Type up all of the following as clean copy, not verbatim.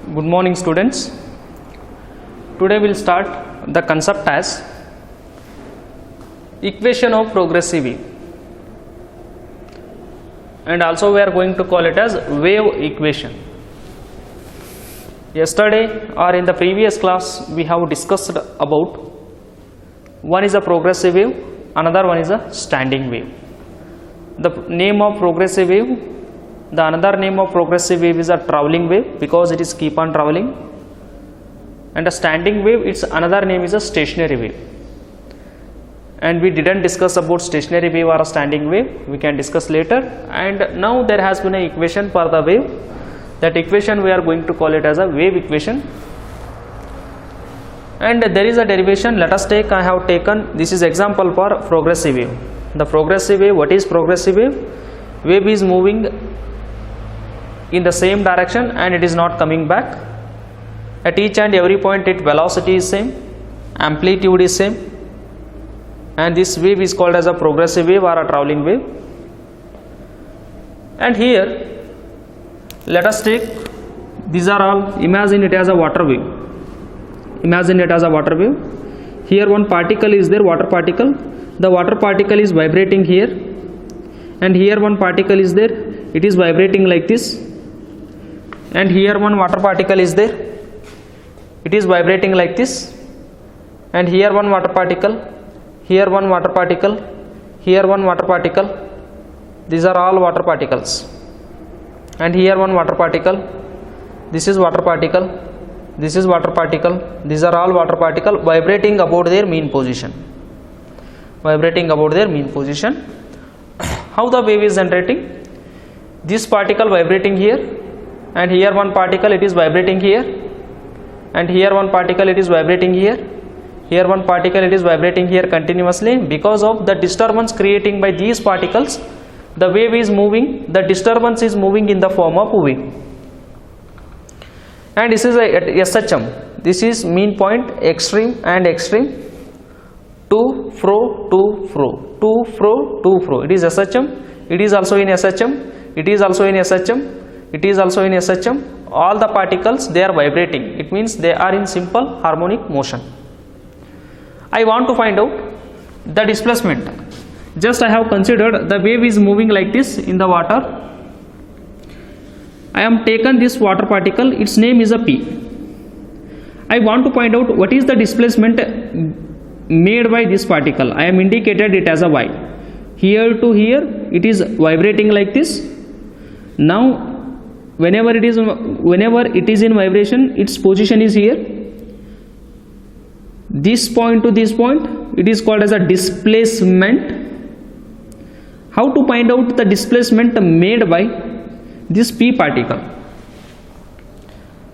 Good morning, students. Today we'll start the concept as equation of progressive wave, and also we are going to call it as wave equation. Yesterday or in the previous class we have discussed about one is a progressive wave, another one is a standing wave. The name of progressive wave, the another name of progressive wave is a travelling wave because it is keep on travelling, and a standing wave, its another name is a stationary wave. And we didn't discuss about stationary wave or a standing wave, we can discuss later. And now there has been an equation for the wave. That equation we are going to call it as a wave equation, and there is a derivation. Let us take, I have taken, this is example for progressive wave. The progressive wave, what is progressive wave? Wave is moving in the same direction and it is not coming back. At each and every point its velocity is same, amplitude is same, and this wave is called as a progressive wave or a travelling wave. And here let us take, these are all, imagine it as a water wave. Imagine it as a water wave. Here one particle is there, water particle. The water particle is vibrating here, and here one particle is there, it is vibrating like this. And here one water particle is there, it is vibrating like this. And here one water particle, here one water particle, here one water particle. These are all water particles. And here one water particle, this is water particle, this is water particle. These are all water particle vibrating about their mean position. Vibrating about their mean position. How the wave is generating? This particle vibrating here, and here one particle it is vibrating here, and here one particle it is vibrating here, here one particle it is vibrating here continuously. Because of the disturbance creating by these particles, the wave is moving, the disturbance is moving in the form of wave. And this is a SHM. This is mean point, extreme and extreme, to fro, to fro, to fro, to fro. It is SHM. It is also in SHM. It is also in SHM. It is also in SHM. All the particles, they are vibrating. It means they are in simple harmonic motion. I want to find out the displacement. Just I have considered the wave is moving like this in the water. I am taken this water particle, its name is a P. I want to find out what is the displacement made by this particle. I am indicated it as a Y. Here to here it is vibrating like this. Now whenever it is in vibration, its position is here. This point to this point, it is called as a displacement. How to find out the displacement made by this P particle?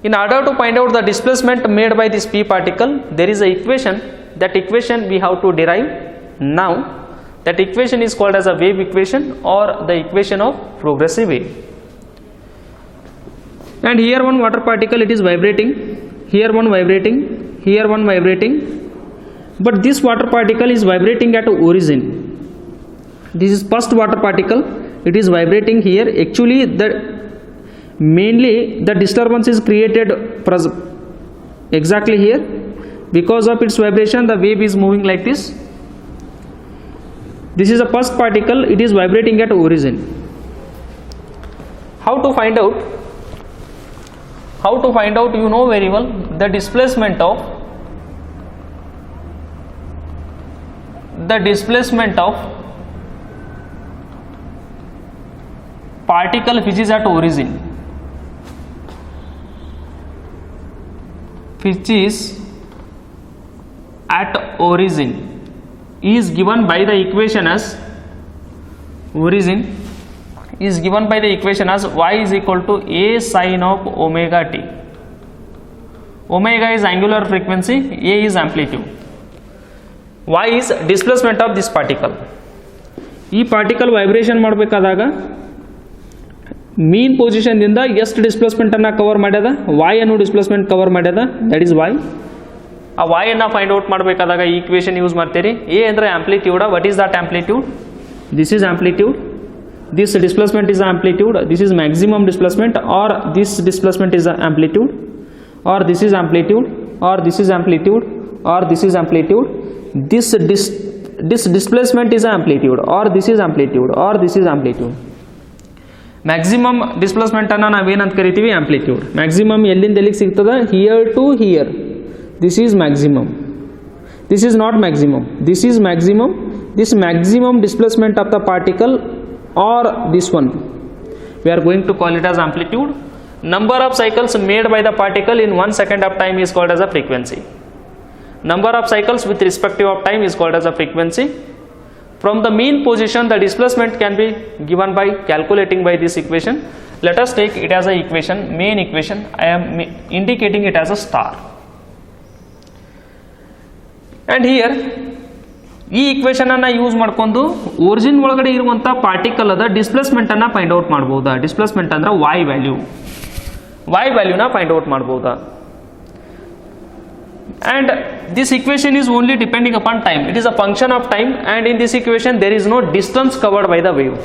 In order to find out the displacement made by this P particle, there is an equation. That equation we have to derive now. That equation is called as a wave equation or the equation of progressive wave. And here one water particle it is vibrating, here one vibrating, here one vibrating, but this water particle is vibrating at origin. This is first water particle, it is vibrating here. Actually mainly the disturbance is created exactly here. Because of its vibration, the wave is moving like this. This is the first particle, it is vibrating at origin. How to find out? How to find out? You know very well the displacement of particle which is at origin, which is at origin, is given by the equation as origin is given by the equation as y is equal to a sine of omega t. Omega is angular frequency, a is amplitude, y is displacement of this particle. ಈ particle vibration ಮಾಡಬೇಕಾದಾಗ mean position ದಿಂದ ಎಷ್ಟು displacement ಅನ್ನು cover ಮಾಡ್ಯದ, y ಅನ್ನು displacement cover ಮಾಡ್ಯದ, that is y. ಆ y ಅನ್ನು ಫೈಂಡ್ ಔಟ್ ಮಾಡಬೇಕಾದಾಗ ಈ ಈಕ್ವೇಷನ್ ಯೂಸ್ ಮಾಡ್ತೀರಿ. a ಅಂದ್ರೆ amplitude. What is that amplitude? This is amplitude. This displacement is amplitude. This is maximum displacement, or this displacement is amplitude. or this is amplitude, or this is amplitude, or this is amplitude. This displacement is amplitude, or this is amplitude, or this is amplitude. Maximum displacement ಅನ್ನು ನಾವೇನಂತ ಕರಿತೀವಿ? Amplitude. Maximum ಎಲ್ಲಿಂದ ಎಲ್ಲಿಗೆ ಸಿಗ್ತದೆ? Here to here. This is maximum. This is not maximum. This is maximum. This maximum displacement of the particle or this one we are going to call it as amplitude. Number of cycles made by the particle in 1 second of time is called as a frequency. Number of cycles with respective of time is called as a frequency. From the mean position, the displacement can be given by calculating by this equation. Let us take it as a equation, main equation. I am indicating it as a star. And here ಈ equation ಅನ್ನು use ಮಾಡ್ಕೊಂಡು origin ಒಳಗಡೆ ಇರುವಂಥ particle ಅದ displacement ಅನ್ನು find out ಮಾಡ್ಬೋದಾ? Displacement ಅಂದ್ರೆ Y ವ್ಯಾಲ್ಯೂನ find out ಮಾಡ್ಬೋದಾ? and this equation is only depending upon time. It is a function of time, and in this equation there is no distance covered by the wave.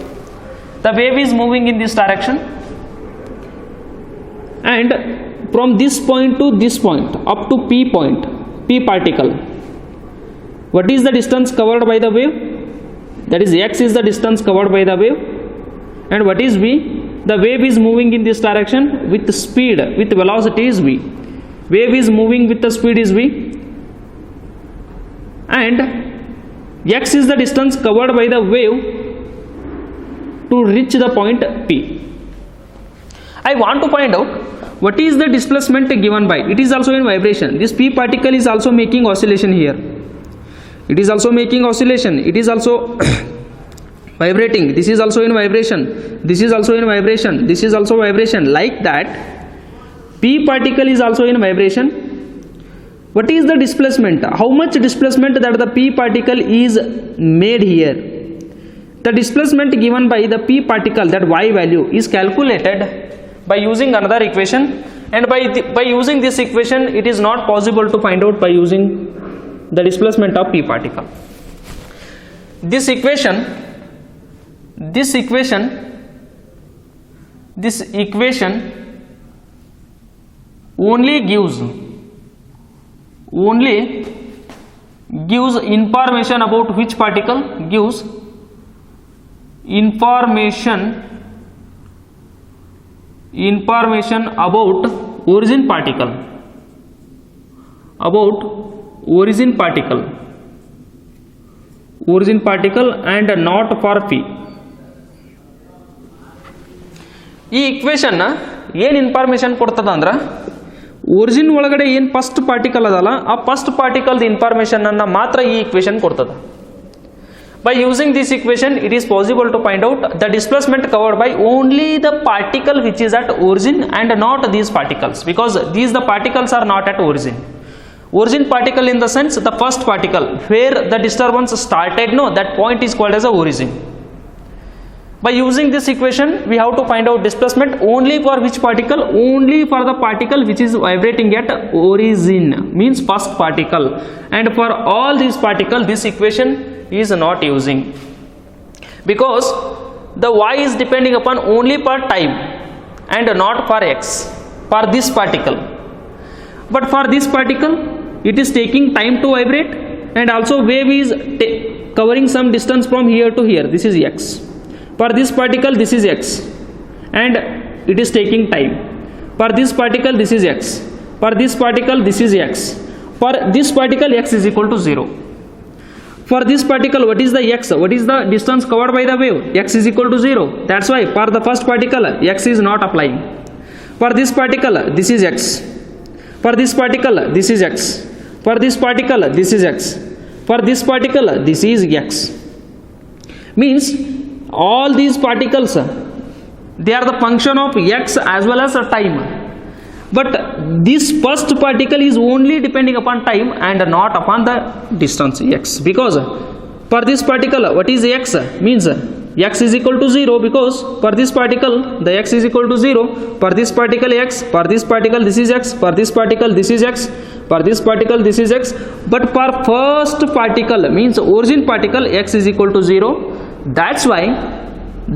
The wave is moving in this direction, and from this point to this point up to P point, P particle, what is the distance covered by the wave? That is x is the distance covered by the wave. And what is v? The wave is moving in this direction with speed, with velocity is v. Wave is moving with the speed is v, and x is the distance covered by the wave to reach the point P. I want to find out what is the displacement given by. It is also in vibration. This P particle is also making oscillation here. It is also making oscillation. It is also vibrating. This is also in vibration. This is also in vibration. This is also vibration. Like that, P particle is also in vibration. What is the displacement? How much displacement that the P particle is made here? The displacement given by the P particle, that y value, is calculated by using another equation, and by using this equation it is not possible to find out by using the displacement of P particle. This equation only gives information about which particle? Gives information about origin particle, and not for P. ಈ equation ಏನು information ಕೊಡ್ತದ ಅಂದ್ರೆ, origin ಒಳಗಡೆ ಏನು first particle ಅದಲ್ಲ, ಆ first ಪಾರ್ಟಿಕಲ್ದ information ಅನ್ನು ಮಾತ್ರ ಈ ಈಕ್ವೇಷನ್ ಕೊಡ್ತದೆ. By using this equation, it is possible to find out the displacement covered by only the particle which is at origin and not these particles, because the particles are not at origin. Origin particle in the sense the first particle where the disturbance started, no, that point is called as a origin. By using this equation, we have to find out displacement only for which particle? Only for the particle which is vibrating at origin, means first particle. And for all these particles, this equation is not using, because the y is depending upon only for time and not for x for this particle. But for this particle, it is taking time to vibrate, and also wave is covering some distance from here to here. This is x. For this particle, this is x, and it is taking time. For this particle, this is x. For this particle, this is x. For this particle, x is equal to 0. For this particle, what is the x? What is the distance covered by the wave? X is equal to 0. That's why for the first particle, x is not applying. For this particle, this is x. For this particle, this is x. For this particle, this is x. For this particle, this is x. Means all these particles, they are the function of x as well as time. But this first particle is only depending upon time and not upon the distance x, because for this particle, what is x? Means x is equal to 0, because for this particle the x is equal to 0. For this particle, x. For this particle, this is x. For this particle, this is x. For this particle, this is x. But for first particle, means origin particle, x is equal to 0. That's why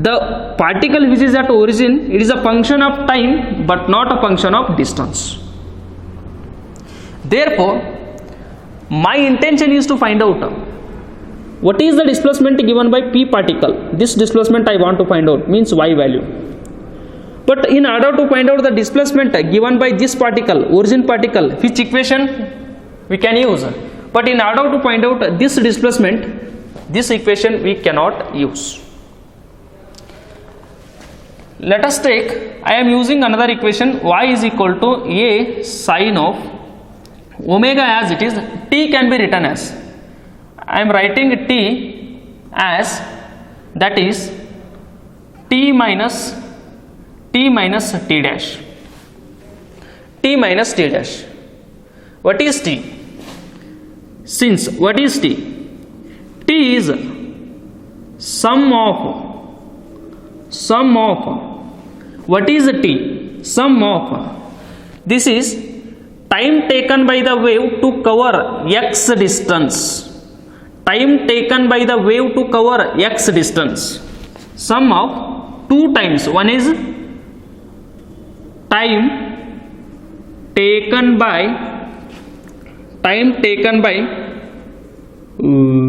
the particle which is at origin, it is a function of time but not a function of distance. Therefore, my intention is to find out what is the displacement given by p particle. This displacement I want to find out, means y value. But in order to find out the displacement given by this particle, origin particle, which equation we can use? But in order to find out this displacement, this equation we cannot use. Let us take, I am using another equation, y is equal to a sine of omega as it is. T can be written as, I am writing t as, that is t minus t dash. T minus t dash. What is t? Since what is t? T is sum of what is t? Sum of, this is time taken by the wave to cover x distance. Time taken by the wave to cover x distance. Sum of two times. One is time taken by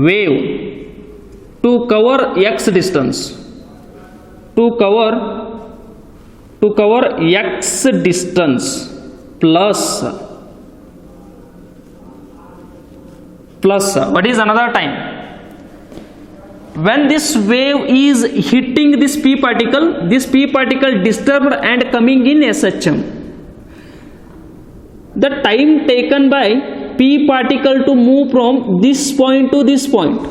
wave to cover x distance. To cover x distance plus what is another time? When this wave is hitting this p particle disturbed and coming in SHM, the time taken by p particle to move from this point to this point.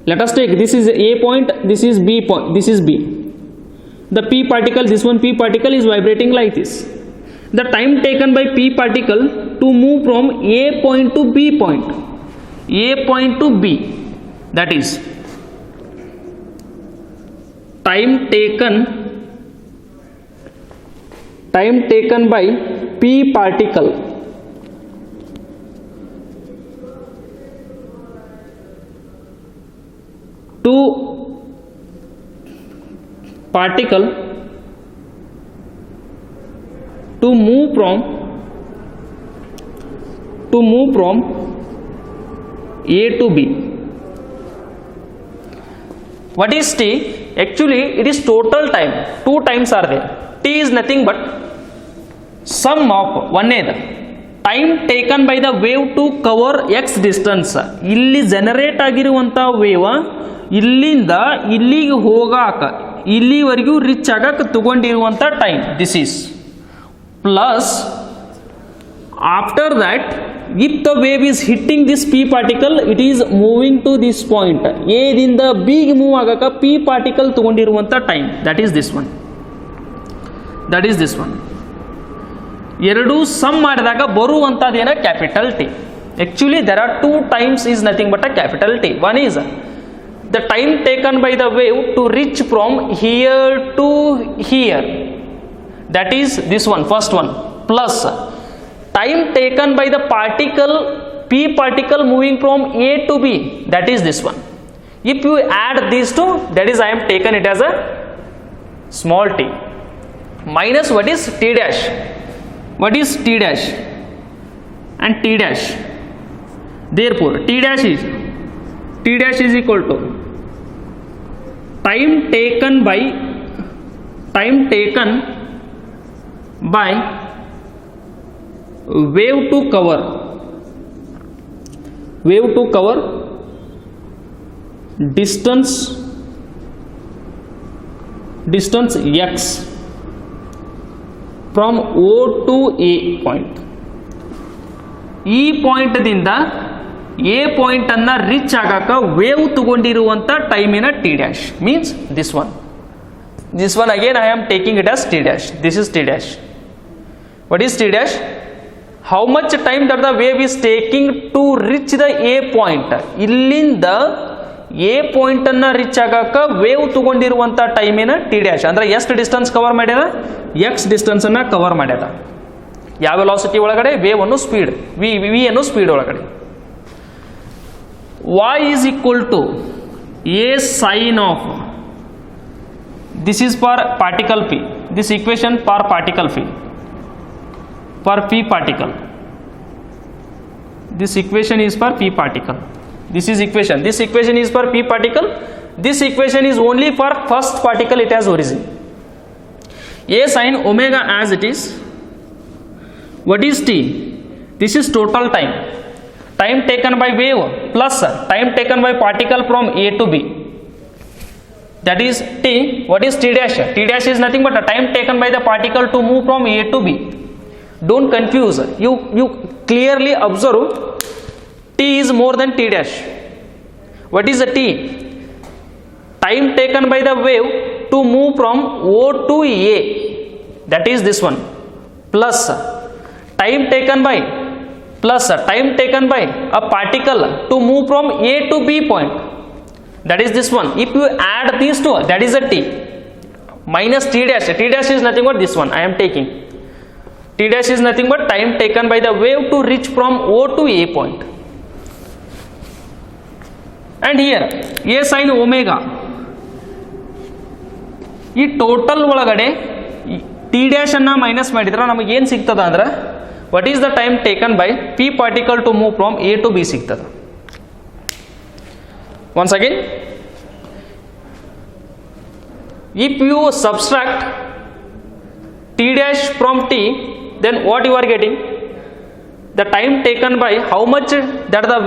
Let us take, this is a point, this is b point, this is b. The p particle, this one p particle is vibrating like this. The time taken by p particle to move from a point to b point, a point to b, that is time taken by p particle to move from A to B. What is t? Actually it is total time. Two times are there. T is nothing but sum of one time taken by the wave to cover x distance. ಇಲ್ಲಿ generate ಆಗಿರುವಂಥ wave ಇಲ್ಲಿಂದ ಇಲ್ಲಿಗೆ ಹೋಗಾಕ, ಇಲ್ಲಿವರೆಗೂ reach ಆಗಕ್ಕೆ ತಗೊಂಡಿರುವಂಥ time, this is plus after that if the wave is hitting this p particle, it is moving to this point. A ದಿಂದ b ಗೆ ಮೂವ್ ಆಗಕ p particle ತಗೊಂಡಿರುವಂಥ time, that is this one. ಎರಡು sum ಮಾಡಿದಾಗ ಬರುವಂಥದ್ದೇನ capital T. Actually there are two times is nothing but a capital T. One is the time taken by the wave to reach from here to here, that is this one, first one, plus time taken by the particle p particle moving from A to B, that is this one. If you add these two, that is I am taken it as a small t, minus what is t dash, what is t dash and t dash. Therefore t dash is equal to time taken by wave to cover distance x from O to A point. ಈ point ದಿಂದ A point ಅನ್ನ reach ಆಗಾಕ wave ತಗೊಂಡಿರುವಂತ ಟೈಮಿನ T dash, means this one again I am taking it as T dash. This is T dash. What is T dash? How much time that the wave is taking to reach the A point. ಇಲ್ಲಿಂದ A point ಅನ್ನ reach ಆಗಾಕ wave ತಗೊಂಡಿರುವಂತ ಟೈಮಿನ T dash. ಅಂದ್ರೆ ಎಷ್ಟು distance cover ಮಾಡ್ಯದ? X distance ಅನ್ನ cover ಮಾಡ್ಯದ. ಯಾವ ವೆಲಾಸಿಟಿ ಒಳಗಡೆ? ವೇವ್ ಅನ್ನು ಸ್ಪೀಡ್, ವಿ ಅನ್ನು ಸ್ಪೀಡ್ ಒಳಗಡೆ. y is equal to a sine of, this is for particle p, this equation for particle p, for p particle, This equation is for p particle. This is equation. This equation is for p particle. This equation is only for first particle. It has origin. A sin omega as it is. What is t? This is total time. Time taken by wave plus time taken by particle from A to B. That is t. What is t dash? T dash is nothing but a time taken by the particle to move from A to B. Don't confuse. You clearly observe t is more than t dash. What is the t? Time taken by the wave to move from O to A. That is this one. Plus time taken by a particle to move from A to B point. That is this one. If you add these two, that is a t. Minus t dash. T dash is nothing but this one I am taking. T dash is nothing but time taken by the wave to reach from O to A point. And here A sin omega. ಈ total ಒಳಗಡೆ T dash ಅನ್ನ minus ಮಾಡಿದ್ರೆ ನಮಗೆ ಏನು ಸಿಗ್ತದ ಅಂದ್ರೆ what is the time taken by P particle to move from A to B ಸಿಗ್ತದ. Once again, if you subtract t dash from t, then what you are getting? The time taken by how much that the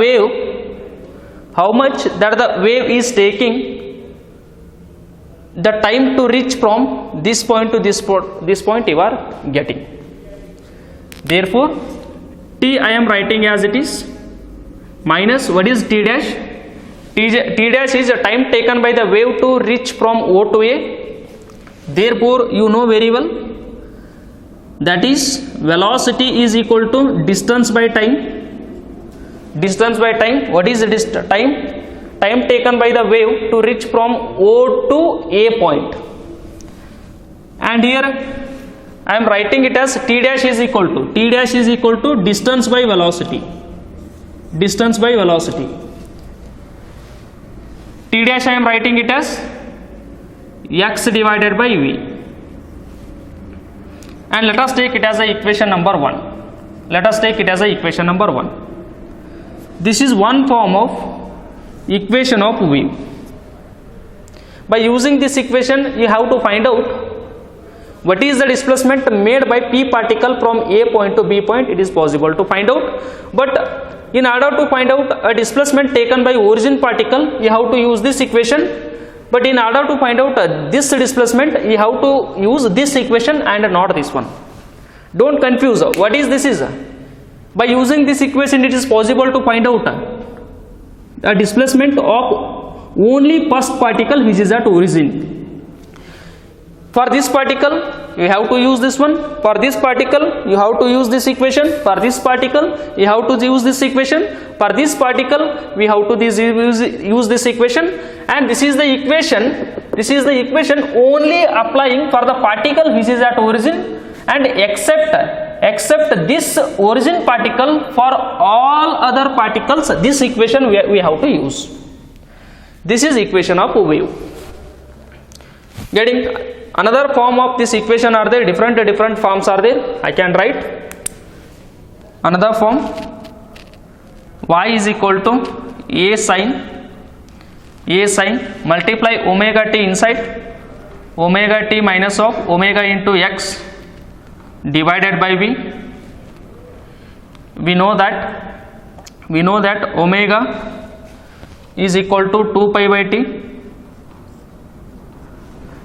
wave is taking, the time to reach from this point to this point you are getting. Therefore t I am writing as it is minus what is t dash? T dash is a time taken by the wave to reach from O to A. Therefore you know very well, that is velocity is equal to distance by time. Distance by time. What is the time? Time taken by the wave to reach from O to A point. And here I am writing it as t dash is equal to distance by velocity. Distance by velocity. T dash I am writing it as x divided by v. And let us take it as a equation number 1. This is one form of equation of wave. By using this equation you have to find out what is the displacement made by p particle from A point to B point. It is possible to find out, but in order to find out a displacement taken by origin particle you have to use this equation, but in order to find out this displacement you have to use this equation and not this one. Don't confuse what is this is. By using this equation it is possible to find out a displacement of only first particle which is at origin. For this particle you have to use this one. For this particle you have to use this equation. For this particle you have to use this equation. For this particle we have to use this equation. And this is the equation only applying for the particle which is at origin, and except this origin particle, for all other particles this equation we have to use. This is equation of wave. Getting another form of this equation are there, different forms are there. I can write another form. Y is equal to a sin multiply omega t inside, omega t minus of omega into x divided by v. We know that omega is equal to 2 pi by t.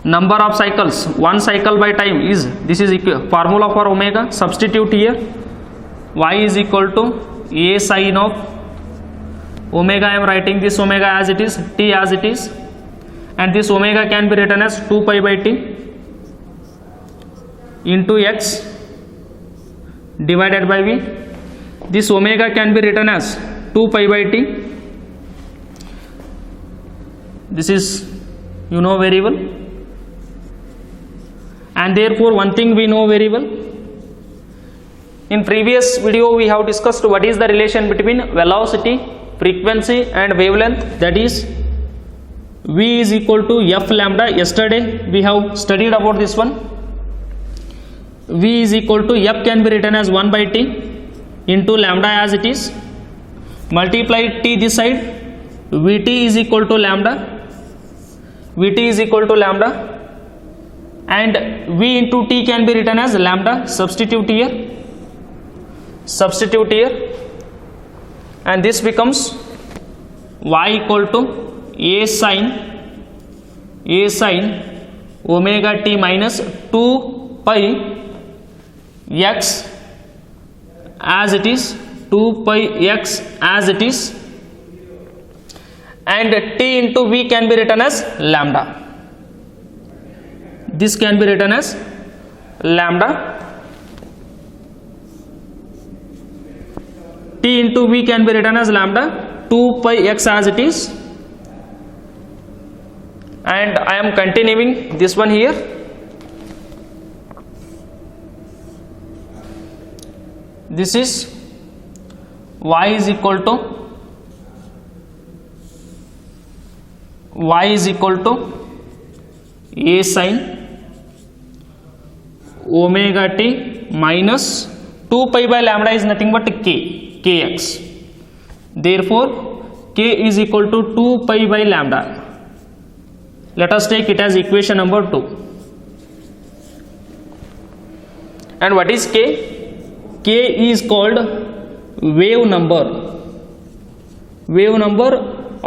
Number of cycles, one cycle by time is, this is formula for omega. Substitute here. Y is equal to a sin of omega. I am writing this omega as it is, t as it is, and this omega can be written as 2 pi by t into x divided by v. This omega can be written as 2 pi by t. This is you know very well. And therefore one thing we know very well, in previous video we have discussed what is the relation between velocity, frequency and wavelength, that is v is equal to f lambda. Yesterday we have studied about this one. V is equal to f can be written as 1 by t into lambda as it is, multiply t this side, Vt is equal to lambda, Vt is equal to lambda, and V into t can be written as lambda. Substitute here, and this becomes y equal to a sin omega t minus 2 pi x as it is, 2 pi x as it is, and t into v can be written as lambda. This can be written as lambda. T into v can be written as lambda, 2 pi x as it is, and I am continuing this one here. This is y is equal to a sin omega t minus 2 pi by lambda is nothing but kx. Therefore k is equal to 2 pi by lambda. Let us take it as equation number 2. And what is k? K is called wave number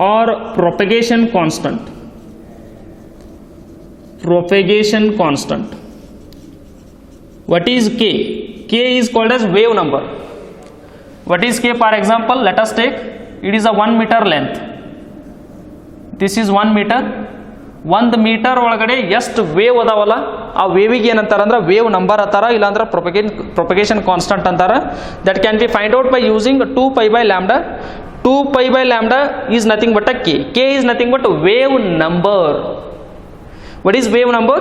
or propagation constant. What is k? K is called as wave number. What is k? For example, let us take, it is a 1 meter length. This is 1 meter. 1 metre ಒಳಗಡೆ ಎಷ್ಟು wave ಅದಾವಲ್ಲ, ಆ ವೇವಿಗೆ ಏನಂತಾರ ಅಂದ್ರೆ wave number ಅಂತಾರ, ಇಲ್ಲಾಂದ್ರೆ propagation constant ಅಂತಾರ. That can be find out by using 2 pi by lambda. 2 pi by lambda is nothing but a k. K is nothing but wave number. What is wave number?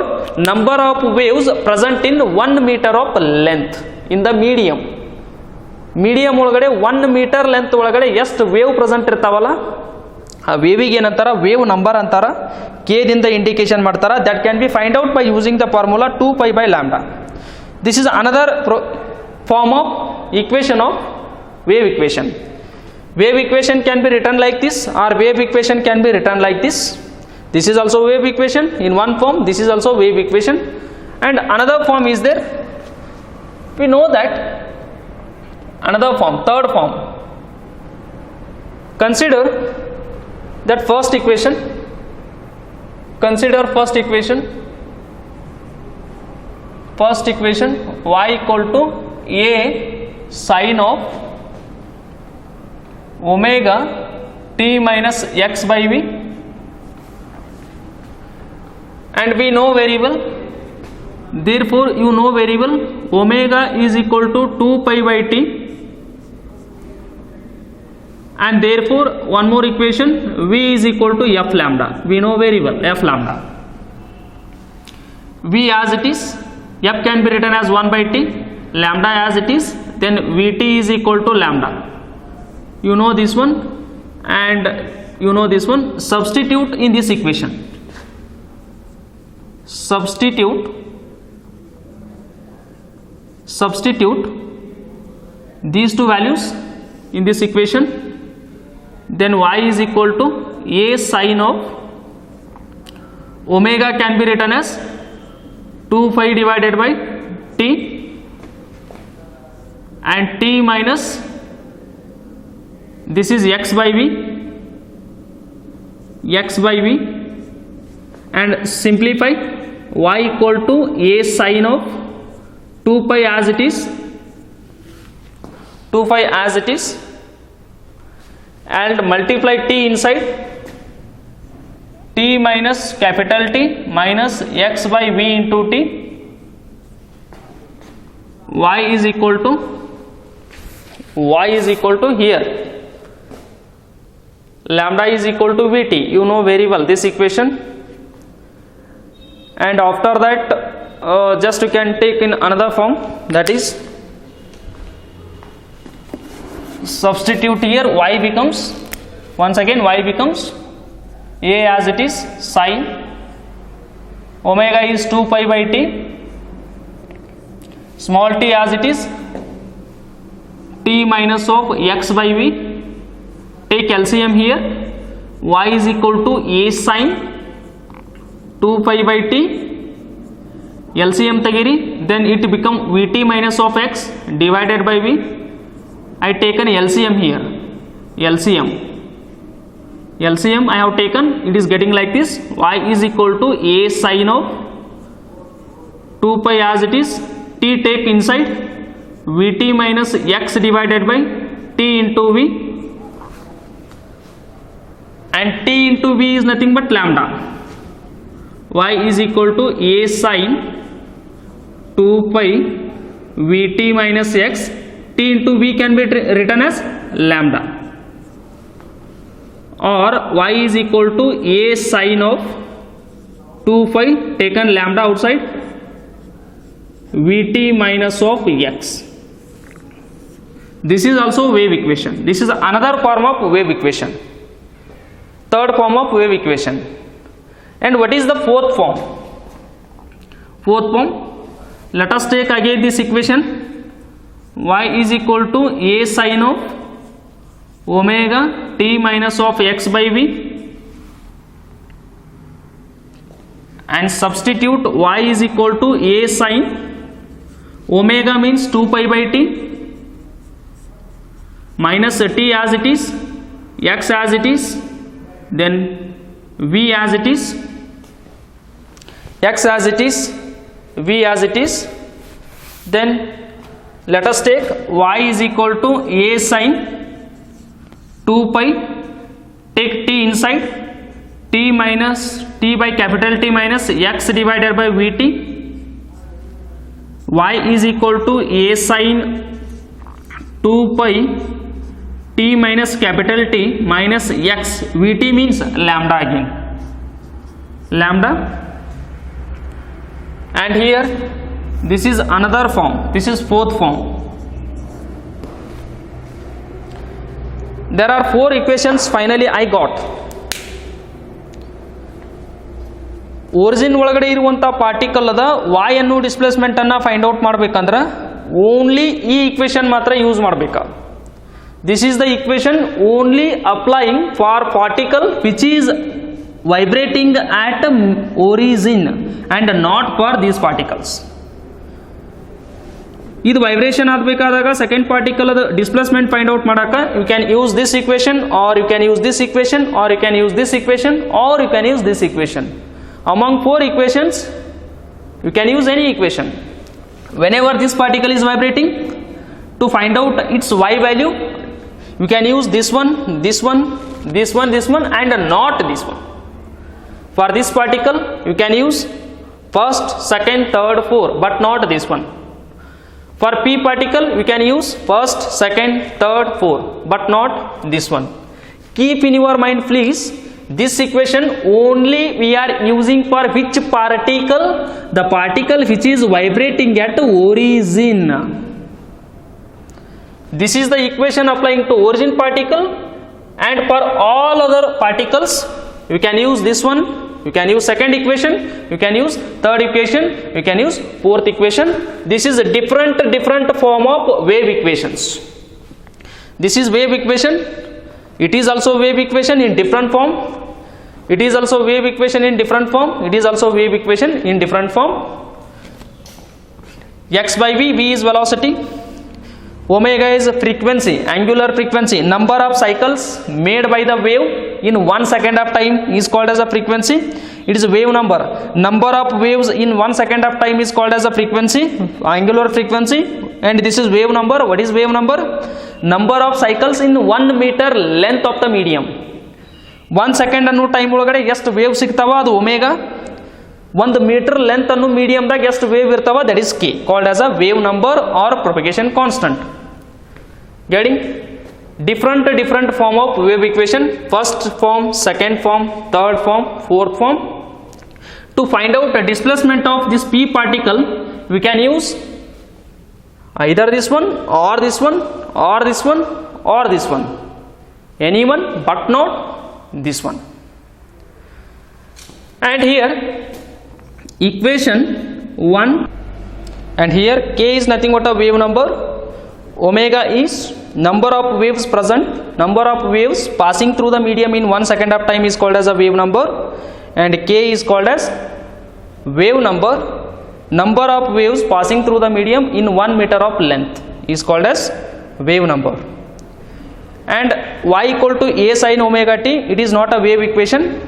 Number of waves present in 1 meter of length in the medium. Medium ಒಳಗಡೆ 1 metre length ಒಳಗಡೆ ಎಷ್ಟು wave present ಇರ್ತಾವಲ್ಲ, ಆ ವೇವಿಗೆ ಏನಂತಾರ wave number ಅಂತಾರ. K ದಿಂದ indication ಮಾಡ್ತಾರ. That can be find out by using the formula 2 pi by lambda. This is another form of equation of wave equation. Wave equation can be written like this, or wave equation can be written like this. This is also wave equation in one form. This is also wave equation, and another form is there. We know that another form, third form. Consider that first equation. Consider first equation. First equation, y equal to a sin of omega t minus x by v, and we know very well, therefore you know very well, omega is equal to 2 pi by t, and therefore one more equation, v is equal to f lambda. We know very well f lambda. V as it is, f can be written as 1 by t, lambda as it is, then vt is equal to lambda. You know this one and you know this one. Substitute in this equation. Substitute these two values in this equation. Then y is equal to a sin of omega can be written as 2 pi divided by t, and t minus this is x by v, and simplify y equal to a sin of 2 pi as it is, and multiply t inside, t minus capital T minus x by v into t. Y is equal to here lambda is equal to vt. You know very well this equation, and after that just you can take in another form, that is substitute here. Y becomes, once again y becomes a as it is sin omega is 2 pi by t, small t as it is, t minus of x by v, take LCM here. Y is equal to a sin 2 pi by t. LCM tagiri, then it become Vt minus of x divided by V. I taken LCM here. LCM I have taken, it is getting like this. Y is equal to a sin of 2 pi as it is, t take inside, Vt minus x divided by t into V, and t into V is nothing but lambda. Y is equal to a sin 2 pi Vt minus x, t into V can be written as lambda, or y is equal to a sin of 2 pi taken lambda outside Vt minus of x. This is also wave equation. This is another form of wave equation, third form of wave equation. And what is the fourth form? Let us take again this equation. Y is equal to a sin of omega t minus of x by v, and substitute y is equal to a sin omega means 2 pi by t minus t as it is, x as it is, then v as it is, x as it is, v as it is. Then let us take y is equal to a sin 2 pi, take t inside, t minus t by capital T minus x divided by Vt. Y is equal to a sin 2 pi t minus capital T minus x. Vt means lambda again, lambda. And here this is another form, this is fourth form. There are 4 equations finally I got. Origin ಒಳಗಡೆ ಇರುವಂತ particle ಅದ y ಅನ್ನು displacement ಅನ್ನು find out ಮಾಡಬೇಕಂದ್ರೆ only ಈ equation ಮಾತ್ರ use ಮಾಡಬೇಕು. This is the equation only applying for particle which is vibrating at origin and not for these particles. ಇದು ವೈಬ್ರೇಷನ್ ಆಗಬೇಕಾದಾಗ ಸೆಕೆಂಡ್ ಪಾರ್ಟಿಕಲ್ ಅದ ಡಿಸ್ಪ್ಲೇಸ್ಮೆಂಟ್ ಫೈಂಡ್ ಔಟ್ ಮಾಡಾಕ you can use this equation, or you can use this equation, or you can use this equation, or you can use this equation. Among 4 equations you can use any equation. Whenever this particle is vibrating, to find out its y value you can use this one, this one, this one, this one, and not this one. For this particle you can use first, second, third, 4, but not this one. For p particle you can use first, second, third, 4, but not this one. Keep in your mind please, this equation only we are using for which particle? The particle which is vibrating at origin. This is the equation applying to origin particle, and for all other particles you can use this one, you can use second equation, you can use third equation, you can use fourth equation. This is a different form of wave equations. This is wave equation. It is also wave equation in different form. It is also wave equation in different form. It is also wave equation in different form. X by v, v is velocity. Omega is frequency, angular frequency. Number of cycles made by the wave in 1 second of time is called as a frequency. It is a wave number. Number of waves in 1 second of time is called as a frequency, angular frequency. And this is wave number. What is wave number? Number of cycles in 1 meter length of the medium. 1 second ಅನ್ನೋ time ಒಳಗಡೆ ಎಷ್ಟು wave ಸಿಗ್ತಾವ ಅದು omega. 1 metre length ಅನ್ನೋ ಮೀಡಿಯಮ್ದಾಗ ಎಷ್ಟು wave ಇರ್ತಾವ that is K, called as a wave number or propagation constant. Getting different form of wave equation, first form, second form, third form, fourth form. To find out the displacement of this p particle we can use either this one or this one or this one or this one, any one but not this one. And here equation 1, and here k is nothing but a wave number, omega is number of waves present number of waves passing through the medium in 1 second of time is called as a wave number, and k is called as wave number. Number of waves passing through the medium in 1 meter of length is called as wave number. And y equal to a sin omega t, it is not a wave equation,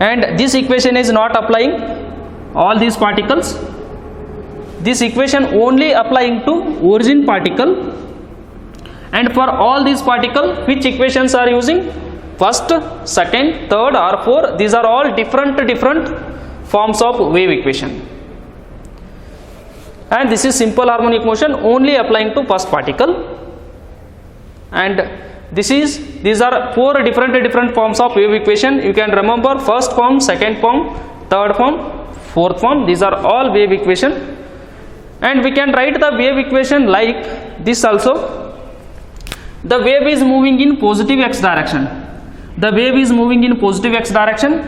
and this equation is not applying all these particles. This equation only applying to origin particle, and for all these particle which equations are using? First, second, third or fourth. These are all different forms of wave equation, and this is simple harmonic motion only applying to first particle. And these are four different forms of wave equation. You can remember first form, second form, third form, fourth form. These are all wave equation, and we can write the wave equation like this also. The wave is moving in positive x direction. The wave is moving in positive x direction.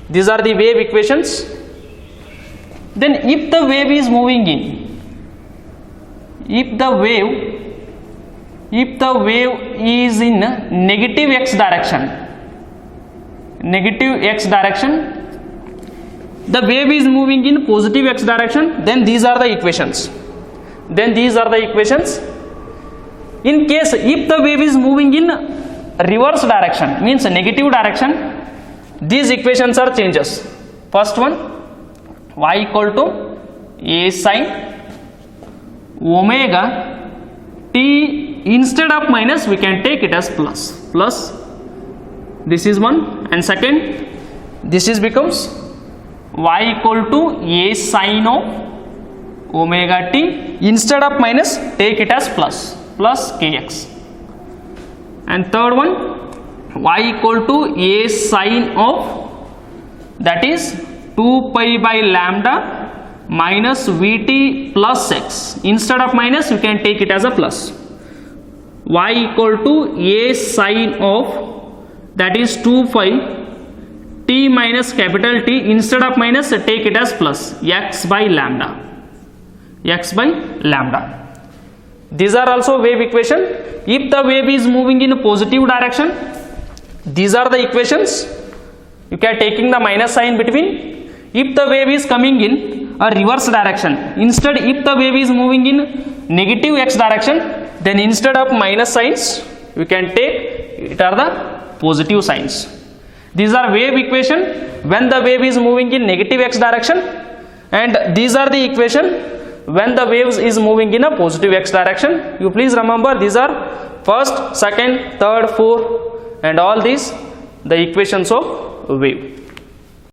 These are the wave equations. Then if the wave is moving in, if the wave is in negative x direction, the wave is moving in positive x direction, then these are the equations. In case if the wave is moving in reverse direction, means negative direction, these equations are changes. First one, y equal to a sin omega t, instead of minus we can take it as plus. This is one. And second, this is becomes y equal to a sin of omega t, instead of minus take it as plus kx. And third one, y equal to a sin of, that is 2 pi by lambda minus vt plus x, instead of minus you can take it as a plus. Y equal to a sin of, that is 2 pi t minus capital T, instead of minus take it as plus x by lambda. These are also wave equation. If the wave is moving in a positive direction, these are the equations. You can taking the minus sign between. If the wave is coming in a reverse direction, instead if the wave is moving in negative x direction, then instead of minus signs we can take it are the positive signs. These are wave equation when the wave is moving in negative x direction, and these are the equation when the waves is moving in a positive x direction. You please remember these are first, second, third, fourth, and all these the equations of wave.